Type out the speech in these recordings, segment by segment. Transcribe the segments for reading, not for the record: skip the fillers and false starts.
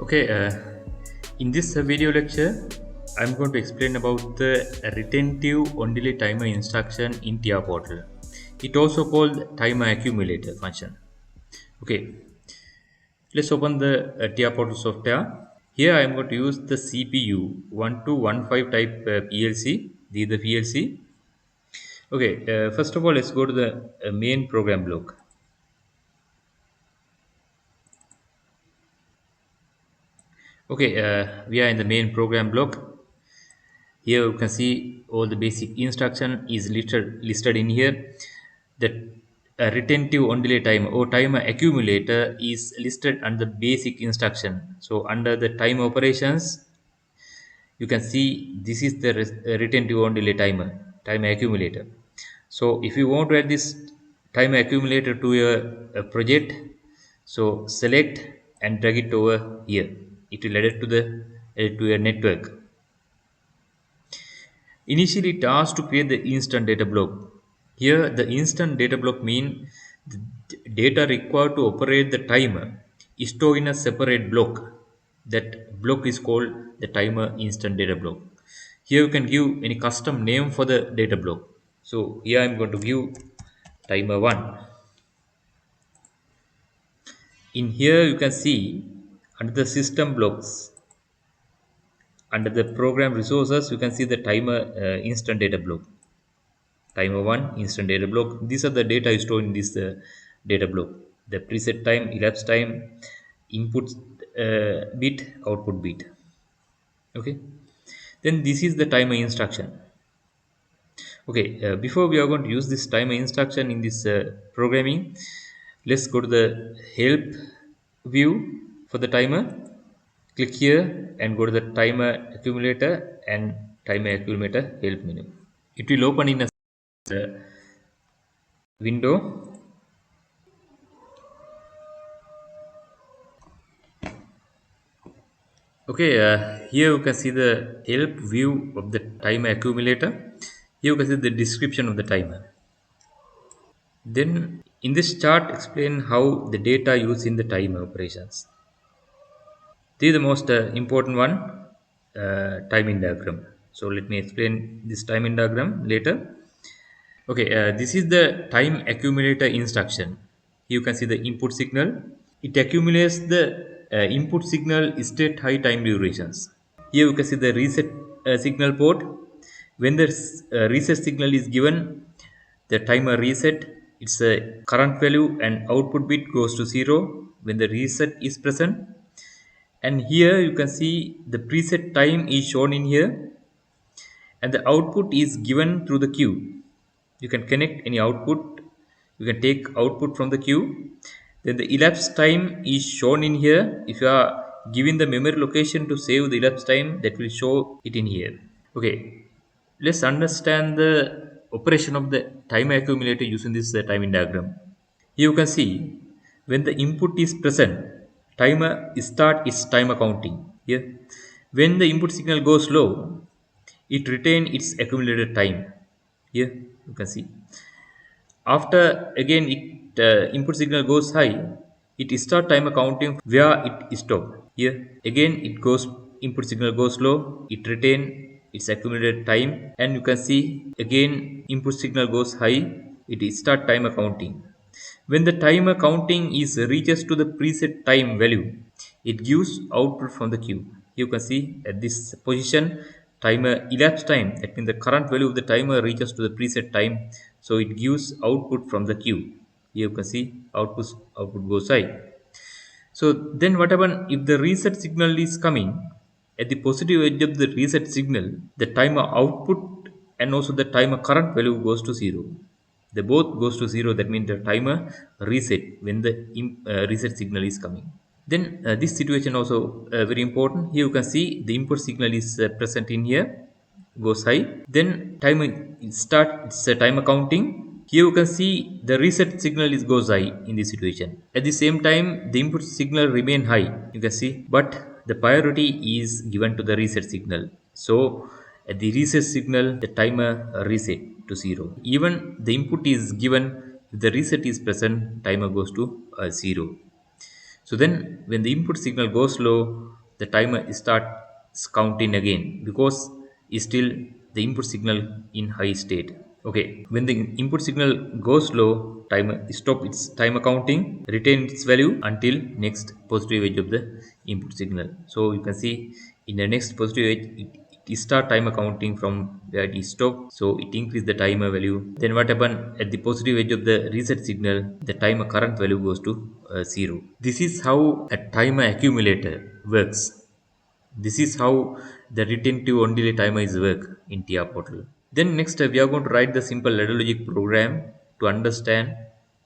Okay, in this video lecture, I'm going to explain about the retentive on delay timer instruction in TIA portal. It also called timer accumulator function. Okay, let's open the TIA portal software. Here I am going to use the CPU 1215 type PLC. The PLC. Okay, first of all, let's go to the main program block. Okay, we are in the main program block. Here you can see all the basic instruction is listed in here. The retentive on delay timer or timer accumulator is listed under basic instruction. So under the time operations, you can see this is the retentive on delay timer accumulator. So if you want to add this timer accumulator to your project, so select and drag it over here. It will add it to the to your network. Initially, it asks to create the instant data block. Here, the instant data block means the data required to operate the timer is stored in a separate block. That block is called the timer instant data block. Here, you can give any custom name for the data block. So, here I am going to give timer 1. In here, you can see under the system blocks, under the program resources, you can see the timer instant data block. Timer 1 instant data block. These are the data stored in this data block: the preset time, elapsed time, input bit, output bit. Okay, then this is the timer instruction. Okay, before we are going to use this timer instruction in this programming, let's go to the help view for the timer. Click here and go to the timer accumulator and timer accumulator help menu. It will open in a window. Okay, here you can see the help view of the timer accumulator. Here you can see the description of the timer. Then in this chart explain how the data used in the timer operations. This is the most important one, timing diagram. So let me explain this timing diagram later. Okay, this is the time accumulator instruction. You can see the input signal. It accumulates the input signal state high time durations. Here you can see the reset signal port. When the reset signal is given, the timer reset. Its a current value and output bit goes to 0 when the reset is present. And here you can see the preset time is shown in here, and the output is given through the queue. You can connect any output. You can take output from the queue. Then the elapsed time is shown in here. If you are giving the memory location to save the elapsed time, that will show it in here. Okay, let's understand the operation of the timer accumulator using this timing diagram. Here you can see when the input is present, timer start its timer counting. Here, when the input signal goes low, it retain its accumulated time. Here you can see. After again it input signal goes high, it start timer counting where it stop. Here again it goes, input signal goes low, it retain its accumulated time, and you can see again input signal goes high, it start timer counting. When the timer counting is reaches to the preset time value, it gives output from the queue. You can see at this position timer elapsed time, that means the current value of the timer reaches to the preset time, so it gives output from the queue. Here you can see output goes high. So then what happens if the reset signal is coming at the positive edge of the reset signal, the timer output and also the timer current value goes to 0. They both goes to 0. That means the timer reset when the reset signal is coming. Then this situation also very important. Here you can see the input signal is present in here, goes high. Then timer start its timer counting. Here you can see the reset signal is goes high in this situation. At the same time, the input signal remain high. You can see, but the priority is given to the reset signal. So at the reset signal, the timer reset to 0. Even the input is given, if the reset is present, timer goes to 0. So then when the input signal goes low, the timer starts counting again because it's still the input signal in high state. Okay, when the input signal goes low, timer stop its timer counting, retain its value until next positive edge of the input signal. So you can see in the next positive edge, it start timer counting from where it stopped. So it increase the timer value. Then what happened at the positive edge of the reset signal, the timer current value goes to 0. This is how a timer accumulator works. This is how the retentive on delay timer is work in TR portal. Then next we are going to write the simple ladder logic program to understand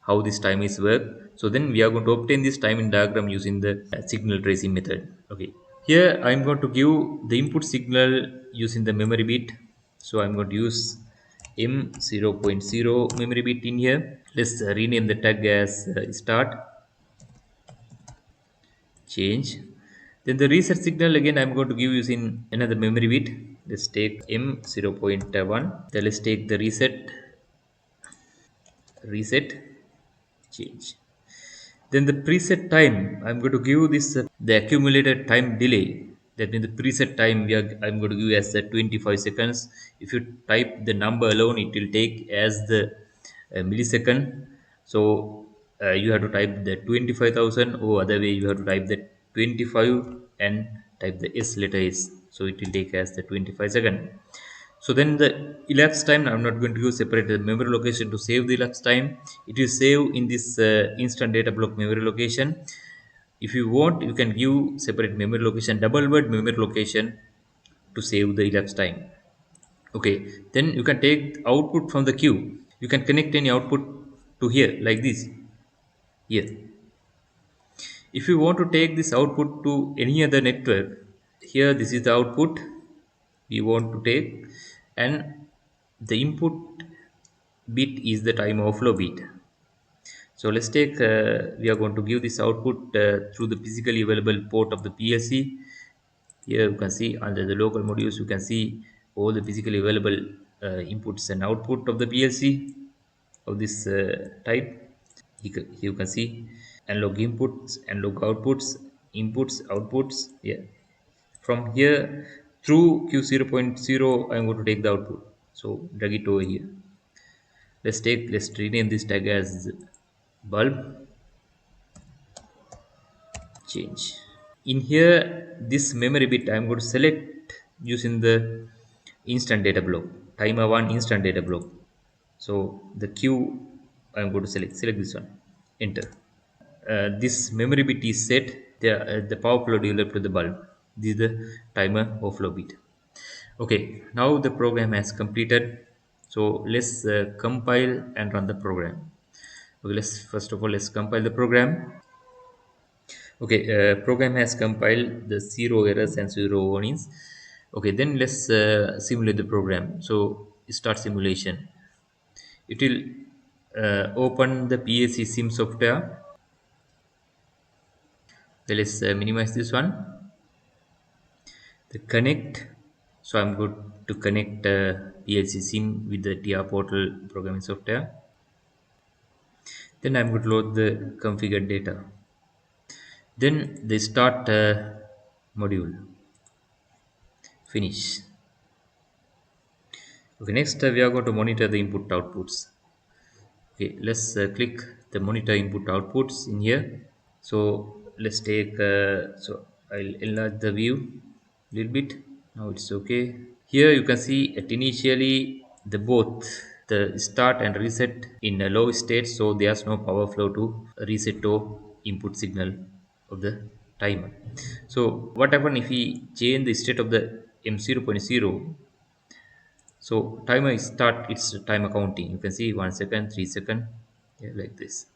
how this time is work. So then we are going to obtain this timing diagram using the signal tracing method. Okay. Here I am going to give the input signal using the memory bit. So I am going to use M0.0 memory bit in here. Let's rename the tag as start change. Then the reset signal again I'm going to give using another memory bit. Let's take M0.1. Then let's take the reset change. Then the preset time I'm going to give this the accumulated time delay. That means the preset time I'm going to give as the 25 seconds. If you type the number alone, it will take as the millisecond. So you have to type the 25,000, or other way you have to type the 25 and type the S letter S. So it will take as the 25 second. So then the elapsed time, I'm not going to use separate the memory location to save the elapsed time. It will save in this instant data block memory location. If you want, you can give separate memory location, double word memory location to save the elapsed time. Okay, then you can take output from the queue. You can connect any output to here like this. Here. If you want to take this output to any other network, here this is the output we want to take, and the input bit is the time overflow bit. So let's take we are going to give this output through the physically available port of the PLC. Here you can see under the local modules you can see all the physically available inputs and output of the PLC of this type. You can see analog inputs, analog outputs, inputs, outputs. Yeah, from here through Q0.0 I'm going to take the output. So drag it over here. Let's rename this tag as bulb change. In here, this memory bit I'm going to select using the instant data block, timer one instant data block. So the queue I'm going to select this one, enter. This memory bit is set, the power flow developed to the bulb. This is the timer overflow bit. Okay, now the program has completed. So let's compile and run the program. Okay, let's first of all let's compile the program. Okay, program has compiled the zero errors and zero warnings. Okay, then let's simulate the program. So start simulation. It will open the PLC sim software. Okay, let's minimize this one. The connect. So I'm going to connect PLC sim with the TR portal programming software. Then I'm going to load the configured data. Then the start module. Finish. Okay, next we are going to monitor the input outputs. Okay, let's click the monitor input outputs in here. So let's take so I'll enlarge the view a little bit. Now it's okay. Here you can see at initially the both the start and reset in a low state, so there's no power flow to reset to input signal of the timer. So what happen if we change the state of the M0.0? So timer start its timer counting. You can see 1 second, 3 second, yeah, like this.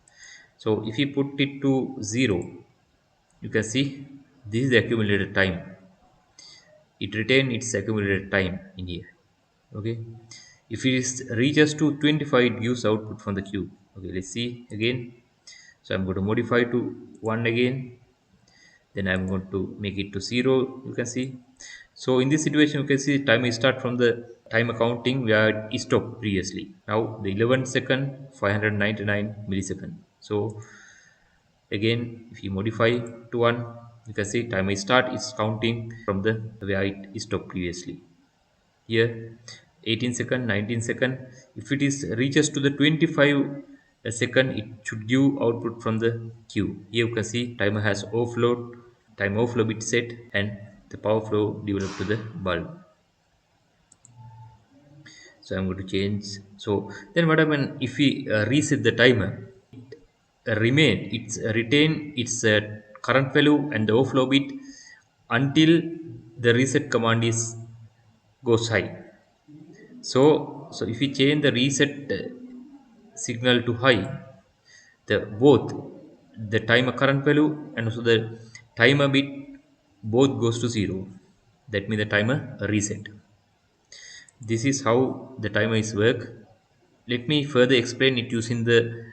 So if you put it to 0, you can see this is the accumulated time. It retain its accumulated time in here. Okay, if it is reaches to 25, it gives output from the queue. Okay, let's see again. So I'm going to modify to 1 again. Then I'm going to make it to 0. You can see. So in this situation you can see time is start from the timer counting where it stopped previously. Now the 11 second 599 millisecond. So Again, if you modify to 1, you can see timer start is counting from the where it stopped previously. Here 18 second, 19 second. If it is reaches to the 25 second, it should give output from the queue. Here you can see timer has overflowed, time overflow bit set, and the power flow developed to the bulb. So I'm going to change. So then what happen if we reset the timer? Retain its current value and the overflow bit until the reset command is goes high. So if we change the reset signal to high, the both the timer current value and also the timer bit both goes to 0. That means the timer reset. This is how the timer is work. Let me further explain it using the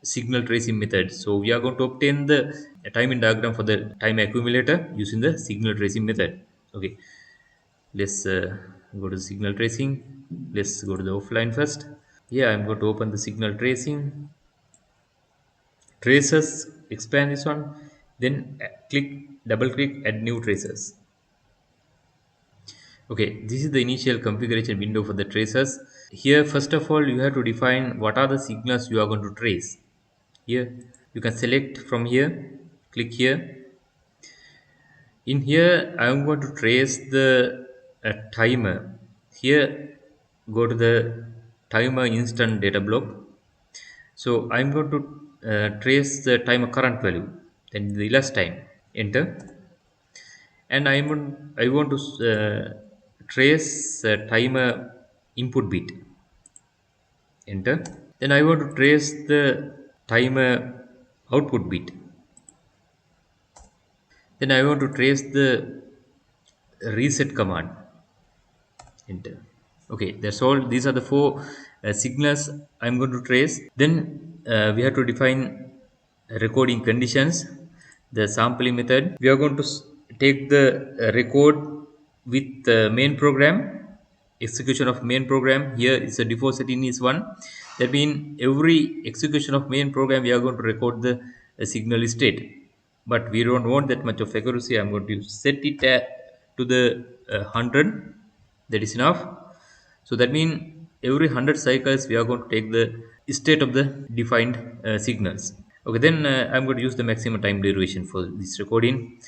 signal tracing method. So we are going to obtain the timing diagram for the time accumulator using the signal tracing method. Okay, let's go to the signal tracing. Let's go to the offline first. Yeah, I'm going to open the signal tracing. Traces, expand this one, then double click add new traces. Okay, this is the initial configuration window for the traces. Here first of all you have to define what are the signals you are going to trace. Here you can select from here, click here. In here I am going to trace the timer. Here go to the timer instant data block. So I'm going to trace the timer current value, then the elapsed time, enter. And I want to trace timer input bit, enter. Then I want to trace the timer output bit. Then I want to trace the reset command, enter. Okay, that's all. These are the four signals I'm going to trace. Then we have to define recording conditions. The sampling method, we are going to take the record with the main program, execution of main program. Here is a default setting is 1. That means every execution of main program we are going to record the signal state, but we don't want that much of accuracy. I'm going to set it to the 100. That is enough. So that means every 100 cycles we are going to take the state of the defined signals. Okay, then I'm going to use the maximum time duration for this recording.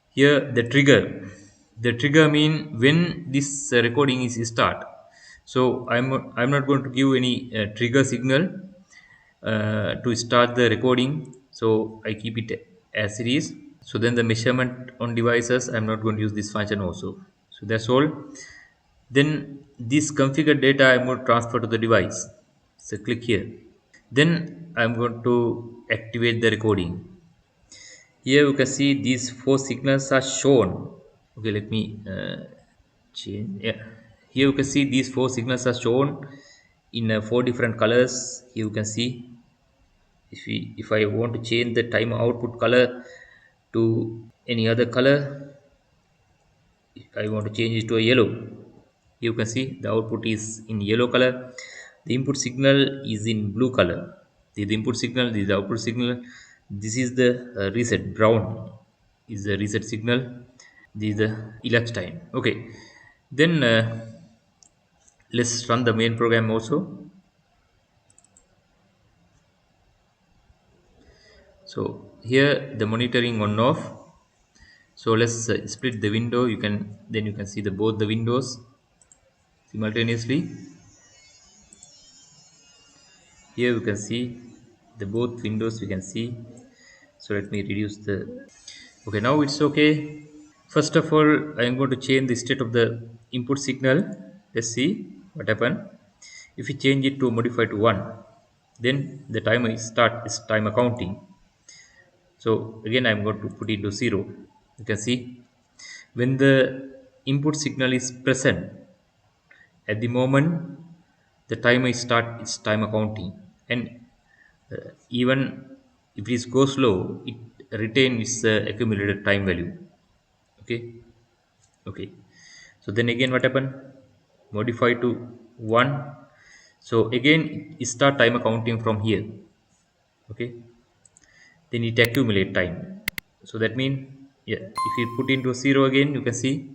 Here the trigger mean when this recording is start. So I'm not going to give any trigger signal to start the recording, so I keep it as it is. So then the measurement on devices, I'm not going to use this function also. So that's all. Then this configured data I'm going to transfer to the device. So click here. Then I'm going to activate the recording. Here you can see these four signals are shown. Okay, let me change. Yeah, here you can see these four signals are shown in four different colors. Here you can see if I want to change the timer output color to any other color, if I want to change it to a yellow, you can see the output is in yellow color. The input signal is in blue color. This is the input signal, this is the output signal. This is the reset, brown is the reset signal. This is the elapsed time. Okay, then let's run the main program also. So here the monitoring on off. So let's split the window. You can see the both the windows simultaneously. Here we can see the both windows we can see. So let me reduce the. Okay, now it's okay. First of all, I am going to change the state of the input signal. Let's see what happen if we change it to modify to 1. Then the timer is start is timer counting. So again I'm going to put it to 0. You can see when the input signal is present at the moment the timer is start its timer counting. And even if it go slow, it retain its accumulated time value. Okay, okay. So then again what happen, modify to 1. So again it start timer counting from here. Okay, then it accumulate time. So that means, yeah, if you put into 0 again, you can see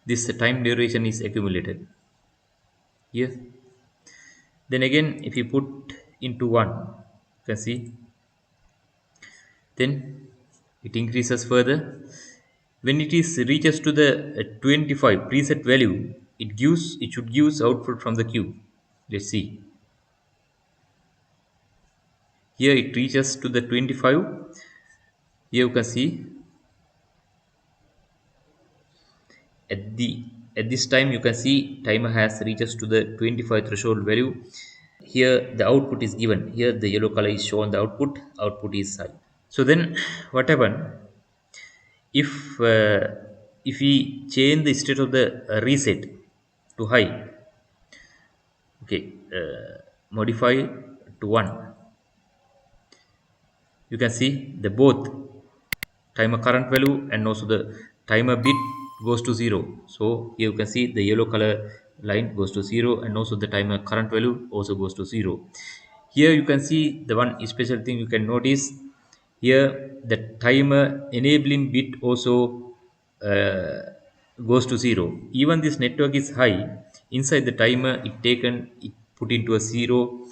this time duration is accumulated here. Then again, if you put into 1, you can see, then it increases further. When it is reaches to the 25 preset value, it should gives output from the queue. Let's see, here it reaches to the 25. Here you can see at the at this time, you can see timer has reaches to the 25 threshold value. Here the output is given, here the yellow color is shown, the output is high. So then what happen if if we change the state of the reset to high? Okay, modify to 1. You can see the both timer current value and also the timer bit goes to 0. So here you can see the yellow color line goes to 0, and also the timer current value also goes to 0. Here you can see the one special thing you can notice, here the timer enabling bit also uh, goes to 0. Even this network is high, inside the timer it put into a 0,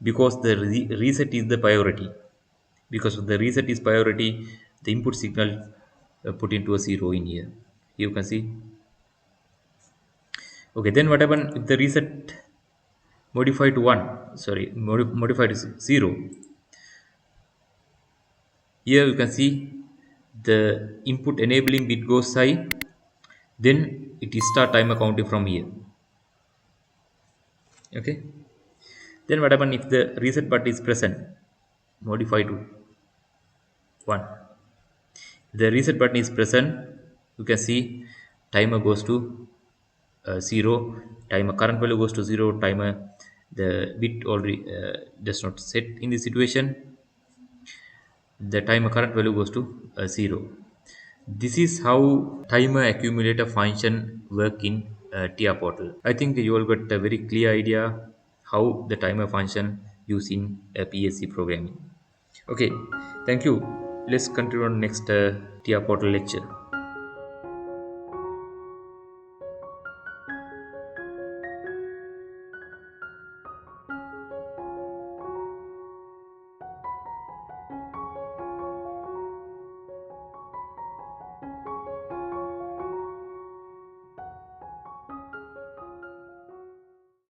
because the reset is the priority. Because of the reset is priority, the input signal put into a 0 in here. You can see. Okay, then what happen if the reset modify to 1, sorry, modify to 0? Here you can see the input enabling bit goes high, then it is start timer counting from here. Okay, then what happen if the reset button is present? Modify to 1. The reset button is present, you can see timer goes to 0. Timer current value goes to 0. Timer, the bit already does not set in this situation, the timer current value goes to 0. This is how timer accumulator function work in TIA portal. I think you all got a very clear idea how the timer function used in PLC programming. Okay, thank you. Let's continue on next TIA portal lecture.